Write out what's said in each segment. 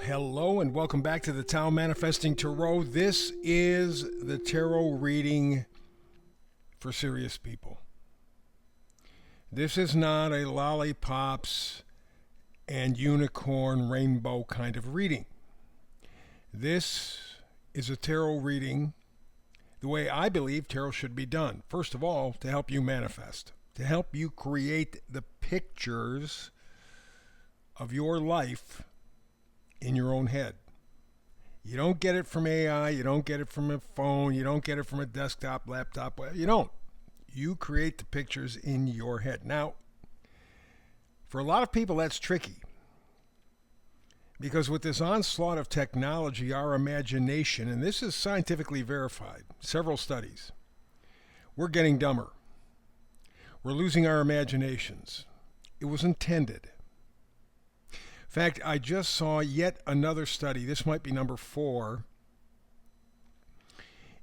Hello and welcome back to the Tao Manifesting Tarot. This is the tarot reading for serious people. This is not a lollipops and unicorn rainbow kind of reading. This is a tarot reading the way I believe tarot should be done. First of all, to help you manifest, to help you create the pictures of your life in your own head. You don't get it from AI, you don't get it from a phone, you don't get it from a desktop, laptop, you don't. You create the pictures in your head. Now, for a lot of people, that's tricky. Because with this onslaught of technology, our imagination, and this is scientifically verified, several studies, we're getting dumber. We're losing our imaginations. It was intended. In fact, I just saw yet another study. This might be number 4.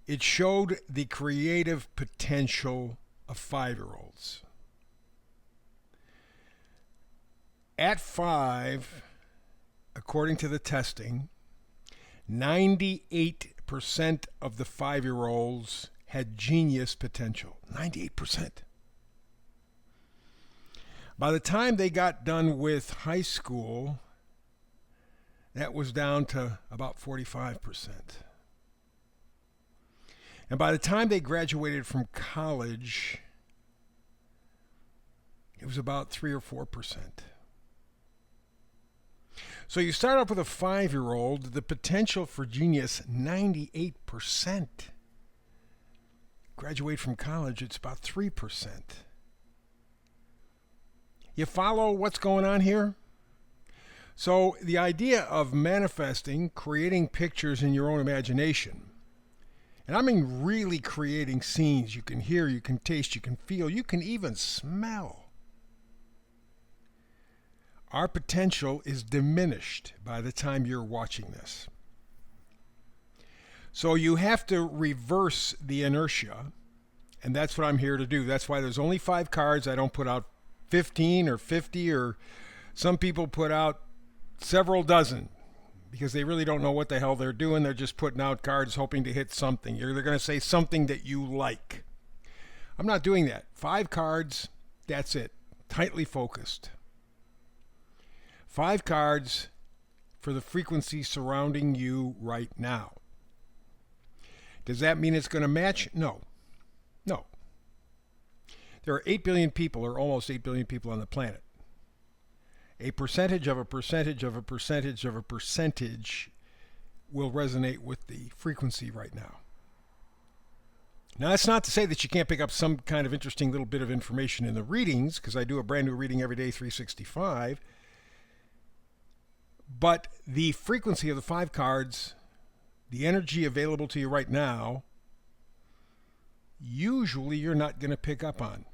It showed the creative potential of 5-year-olds. At 5, according to the testing, 98% of the 5-year-olds had genius potential. 98%. By the time they got done with high school, that was down to about 45%. And by the time they graduated from college, it was about 3 or 4%. So you start off with a 5-year-old, the potential for genius, 98%. Graduate from college, it's about 3%. You follow what's going on here? So the idea of manifesting, creating pictures in your own imagination, and I mean really creating scenes you can hear, you can taste, you can feel, you can even smell. Our potential is diminished by the time you're watching this. So you have to reverse the inertia, and that's what I'm here to do. That's why there's only 5 cards. I don't put out 15 or 50, or some people put out several dozen because they really don't know what the hell they're doing. They're just putting out cards hoping to hit something. They're going to say something that you like. I'm not doing that. 5 cards, that's it. Tightly focused. 5 cards for the frequency surrounding you right now. Does that mean it's going to match? No. No. There are 8 billion people, or almost 8 billion people on the planet. A percentage of a percentage of a percentage of a percentage will resonate with the frequency right now. Now, that's not to say that you can't pick up some kind of interesting little bit of information in the readings, because I do a brand new reading every day, 365. But the frequency of the 5 cards, the energy available to you right now, usually you're not going to pick up on.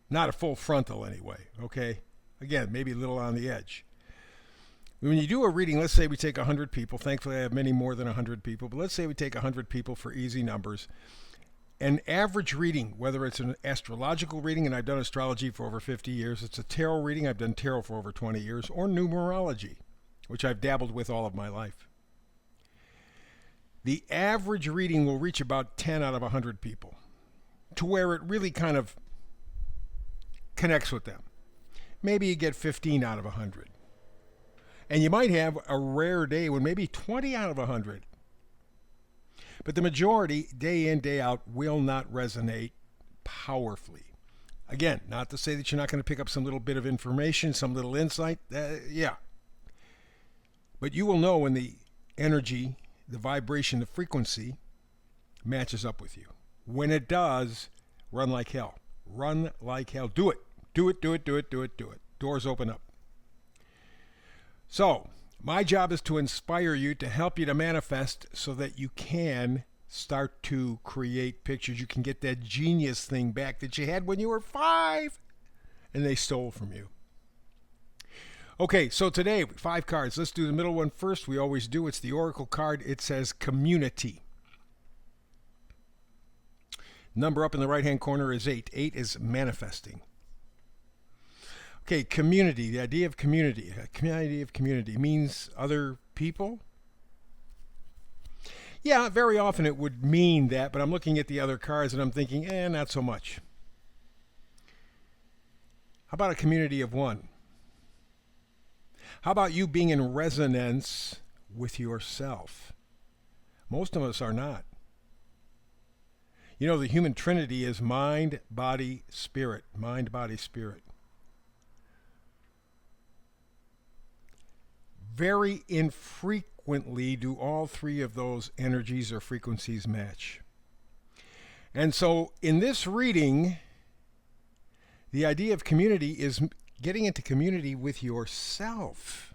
Not a full frontal anyway, okay? Again, maybe a little on the edge. When you do a reading, let's say we take 100 people. Thankfully, I have many more than 100 people, but let's say we take 100 people for easy numbers. An average reading, whether it's an astrological reading, and I've done astrology for over 50 years, it's a tarot reading, I've done tarot for over 20 years, or numerology, which I've dabbled with all of my life. The average reading will reach about 10 out of 100 people, to where it really kind of connects with them. Maybe you get 15 out of 100. And you might have a rare day when maybe 20 out of 100. But the majority, day in, day out, will not resonate powerfully. Again, not to say that you're not going to pick up some little bit of information, some little insight. Yeah. But you will know when the energy, the vibration, the frequency matches up with you. When it does, run like hell. Run like hell. Do it. Do it, do it, do it, do it, do it. Doors open up. So, my job is to inspire you, to help you to manifest so that you can start to create pictures. You can get that genius thing back that you had when you were 5 and they stole from you. Okay, so today, 5 cards. Let's do the middle one first. We always do. It's the Oracle card. It says community. Number up in the right-hand corner is 8. 8 is manifesting. Okay, community. The idea of community. Community of community means other people. Yeah, very often it would mean that, but I'm looking at the other cards and I'm thinking, not so much. How about a community of one? How about you being in resonance with yourself? Most of us are not. You know, the human trinity is mind, body, spirit. Mind, body, spirit. Very infrequently do all three of those energies or frequencies match. And so in this reading, the idea of community is getting into community with yourself.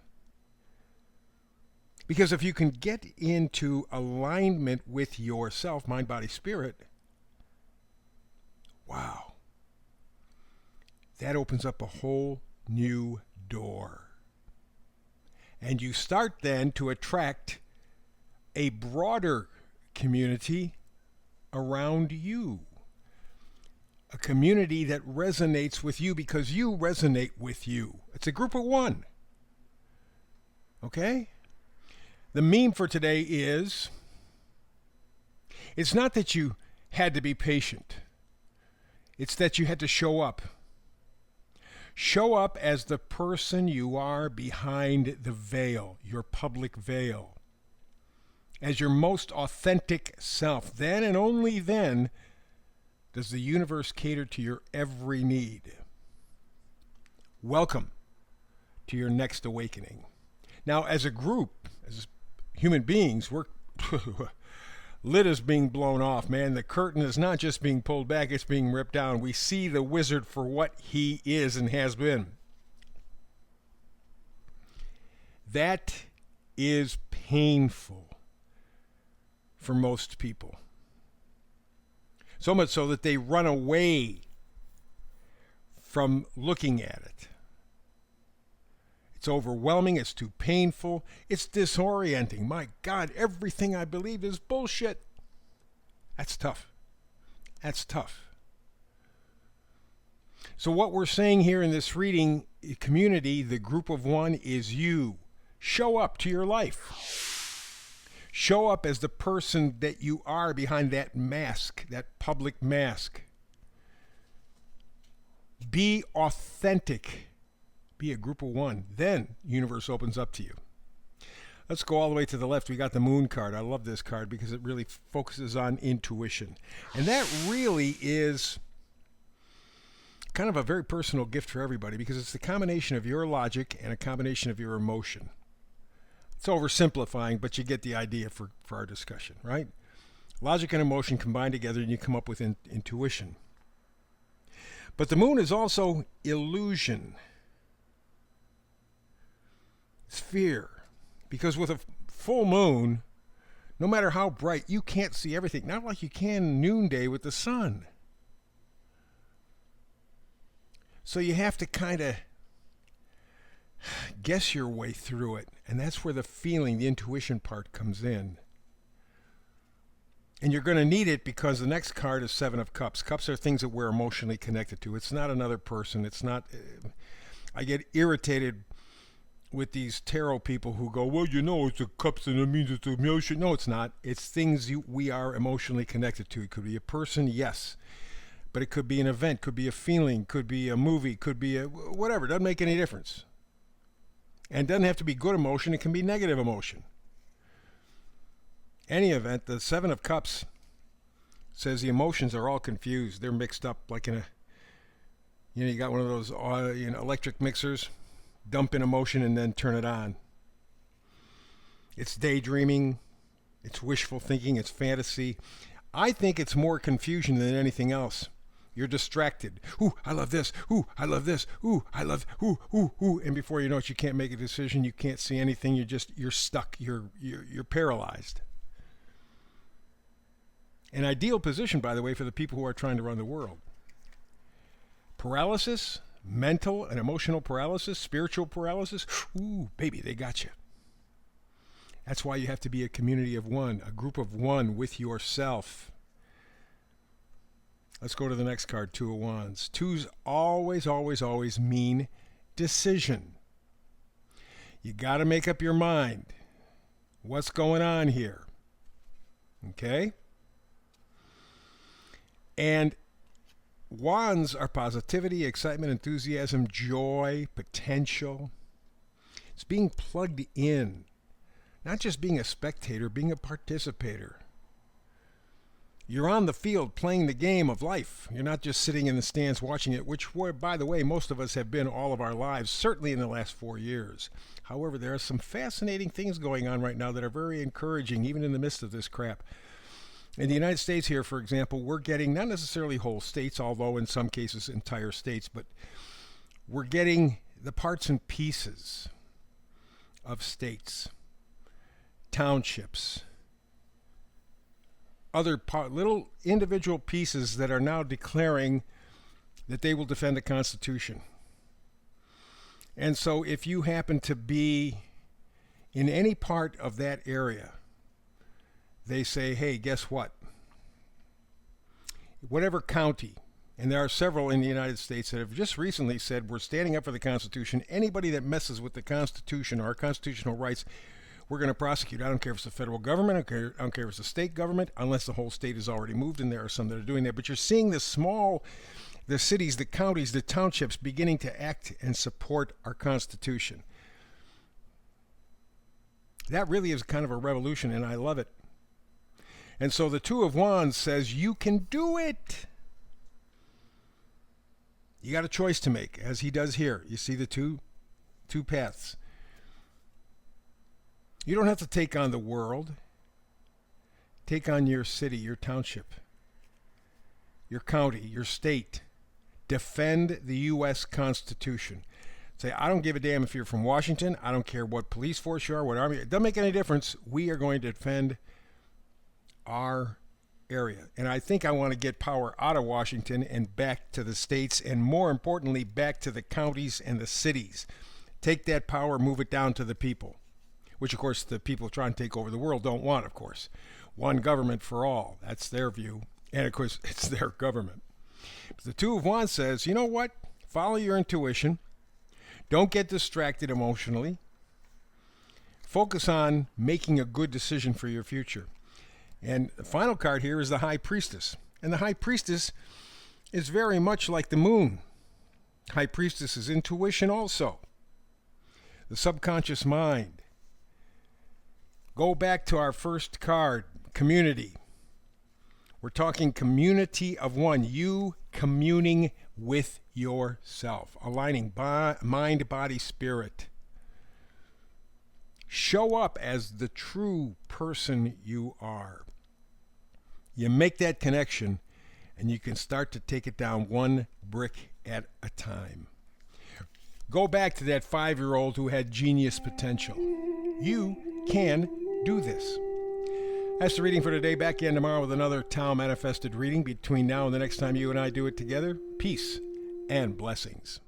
Because if you can get into alignment with yourself, mind, body, spirit, wow, that opens up a whole new door. And you start then to attract a broader community around you. A community that resonates with you because you resonate with you. It's a group of one. Okay? The meme for today is, it's not that you had to be patient. It's that you had to show up. Show up as the person you are behind the veil, your public veil. As your most authentic self. Then and only then does the universe cater to your every need. Welcome to your next awakening. Now, as a group, as human beings, we're lid is being blown off, man. The curtain is not just being pulled back, it's being ripped down. We see the wizard for what he is and has been. That is painful for most people. So much so that they run away from looking at it. It's overwhelming. It's too painful. It's disorienting. My God, everything I believe is bullshit. That's tough. That's tough. So what we're saying here in this reading community, the group of one, is you. Show up to your life. Show up as the person that you are behind that mask, that public mask. Be authentic. Be a group of one. Then universe opens up to you. Let's go all the way to the left. We got the moon card. I love this card because it really focuses on intuition. And that really is kind of a very personal gift for everybody because it's the combination of your logic and a combination of your emotion. It's oversimplifying, but you get the idea for our discussion, right? Logic and emotion combine together and you come up with intuition. But the moon is also illusion. It's fear. Because with a full moon, no matter how bright, you can't see everything. Not like you can noonday with the sun. So you have to kind of guess your way through it. And that's where the feeling, the intuition part comes in. And you're going to need it because the next card is Seven of Cups. Cups are things that we're emotionally connected to. It's not another person. It's not... I get irritated with these tarot people who go, well, you know, it's the cups and it means it's emotion. No, it's not. It's things we are emotionally connected to. It could be a person, yes. But it could be an event, could be a feeling, could be a movie, could be a whatever. It doesn't make any difference. And it doesn't have to be good emotion. It can be negative emotion. Any event, the Seven of Cups says the emotions are all confused. They're mixed up like in a, you got one of those electric mixers. Dump in emotion and then turn it on. It's daydreaming. It's wishful thinking. It's fantasy. I think it's more confusion than anything else. You're distracted. Ooh, I love this. Ooh, I love this. Ooh, I love. Ooh, ooh, ooh. And before you know it, you can't make a decision. You can't see anything. You're stuck. You're paralyzed. An ideal position, by the way, for the people who are trying to run the world. Paralysis. Mental and emotional paralysis, spiritual paralysis, ooh, baby, they got you. That's why you have to be a community of one, a group of one with yourself. Let's go to the next card, Two of Wands. Twos always, always, always mean decision. You got to make up your mind. What's going on here? Okay? And wands are positivity, excitement, enthusiasm, joy, potential. It's being plugged in, not just being a spectator, being a participator. You're on the field playing the game of life. You're not just sitting in the stands watching it, which, by the way, most of us have been all of our lives, certainly in the last 4 years. However, there are some fascinating things going on right now that are very encouraging, even in the midst of this crap. In the United States here, for example, we're getting not necessarily whole states, although in some cases entire states, but we're getting the parts and pieces of states, townships, other little individual pieces that are now declaring that they will defend the Constitution. And so if you happen to be in any part of that area, they say, hey, guess what? Whatever county, and there are several in the United States that have just recently said, we're standing up for the Constitution. Anybody that messes with the Constitution or our constitutional rights, we're going to prosecute. I don't care if it's the federal government. I don't care if it's the state government, unless the whole state is already moved, and there are some that are doing that. But you're seeing the cities, the counties, the townships beginning to act and support our Constitution. That really is kind of a revolution, and I love it. And so the Two of Wands says, you can do it. You got a choice to make, as he does here. You see the two paths. You don't have to take on the world. Take on your city, your township, your county, your state. Defend the U.S. Constitution. Say, I don't give a damn if you're from Washington. I don't care what police force you are, what army. It doesn't make any difference. We are going to defend our area. And I think I want to get power out of Washington and back to the states, and more importantly, back to the counties and the cities. Take that power, move it down to the people, which, of course, the people trying to take over the world don't want, of course. One government for all. That's their view. And, of course, it's their government. But the Two of Wands says, you know what? Follow your intuition. Don't get distracted emotionally. Focus on making a good decision for your future. And the final card here is the High Priestess. And the High Priestess is very much like the moon. High Priestess is intuition also. The subconscious mind. Go back to our first card, community. We're talking community of one. You communing with yourself. Aligning mind, body, spirit. Show up as the true person you are. You make that connection, and you can start to take it down one brick at a time. Go back to that 5-year-old who had genius potential. You can do this. That's the reading for today. Back again tomorrow with another Tao Manifested reading. Between now and the next time you and I do it together, peace and blessings.